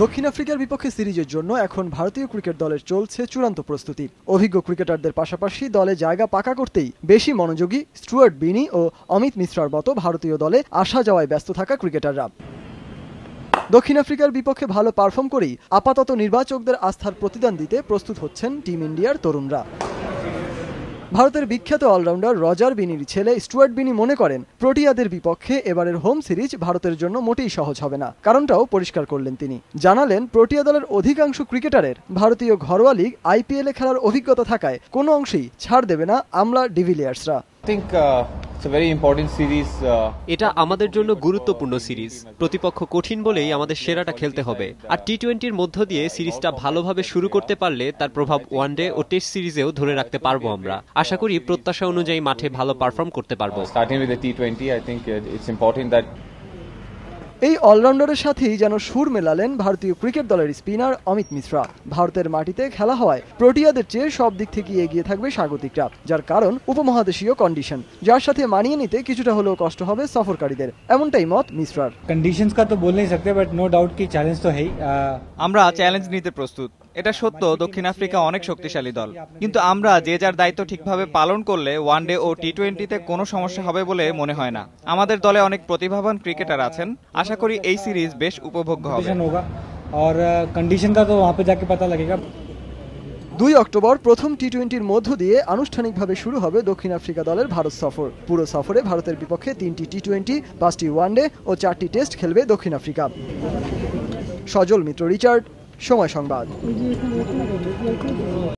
দক্ষিণ আফ্রিকার বিপক্ষে সিরিজের জন্য এখন ভারতীয় ক্রিকেট দলের চলছে চূড়ান্ত প্রস্তুতি। অভিজ্ঞ ক্রিকেটারদের পাশাপাশি দলে জায়গা পাকা করতেই বেশি মনোযোগী স্টুয়ার্ট বিনি ও অমিত মিশ্রার মতো ভারতীয় দলে আসা যাওয়ায় ব্যস্ত থাকা ক্রিকেটাররা। দক্ষিণ আফ্রিকার বিপক্ষে ভালো পারফর্ম করেই আপাতত নির্বাচকদের আস্থার প্রতিদান দিতে প্রস্তুত হচ্ছেন টিম ইন্ডিয়ার তরুণরা। ভারতের বিখ্যাত অলরাউন্ডার রজার বিনির ছেলে স্টুয়ার্ট বিনি মনে করেন, প্রোটিয়াদের বিপক্ষে এবারের হোম সিরিজ ভারতের জন্য মোটেই সহজ হবে না। কারণটাও পরিষ্কার করলেন তিনি। জানালেন, প্রোটিয়া দলের অধিকাংশ ক্রিকেটারের ভারতীয় ঘরোয়া লীগ আইপিএলে খেলার অভিজ্ঞতা থাকায় কোনো অংশেই ছাড় দেবে না আমলা ডিভিলিয়ার্সরা। এটা আমাদের জন্য গুরুত্বপূর্ণ সিরিজ। প্রতিপক্ষ কঠিন বলেই আমাদের সেরাটা খেলতে হবে। আর টি-20-র মধ্য দিয়ে সিরিজটা ভালোভাবে শুরু করতে পারলে তার প্রভাব ওয়ানডে ও টেস্ট সিরিজেও ধরে রাখতে পারবো আমরা। আশা করি প্রত্যাশা অনুযায়ী মাঠে ভালো পারফর্ম করতে পারবো। এই অলরাউন্ডারের সাথেই যেন সুর মেলালেন ভারতীয় ক্রিকেট দলের স্পিনার অমিত মিশ্রা। ভারতের মাটিতে খেলা হওয়ায় প্রোটিয়াদের চেয়ে সব দিক থেকে এগিয়ে থাকবে স্বাগতিকরা, যার কারণ উপমহাদেশীয় কন্ডিশন, যার সাথে মানিয়ে নিতে কিছুটা হলেও কষ্ট হবে সফরকারীদের। এমনটাই মত মিশ্রার। कंडीशंस का तो बोल नहीं सकते, बट नो डाउट कि চ্যালেঞ্জ তো है। আমরা চ্যালেঞ্জ নিতে প্রস্তুত। এটা সত্য, দক্ষিণ আফ্রিকা অনেক শক্তিশালী দল, কিন্তু আমরা যে যার দায়িত্ব ঠিকভাবে পালন করলে ওয়ানডে ও টি-20-তে কোনো সমস্যা হবে বলে মনে হয় না। আমাদের দলে অনেক প্রতিভাবান ক্রিকেটার আছেন। আশা করি এই সিরিজ বেশ উপভোগ্য হবে। और कंडीशन का तो वहां पे जाके पता लगेगा। 2 অক্টোবর প্রথম টি-20-র মধ্য দিয়ে আনুষ্ঠানিকভাবে শুরু হবে দক্ষিণ আফ্রিকা দলের ভারত সফর। পুরো সফরে ভারতের বিপক্ষে 3টি টি-20, 5টি ওয়ানডে ও 4টি টেস্ট খেলবে দক্ষিণ আফ্রিকা। সজল মিত্র, রিচার্ড, সময় সংবাদ।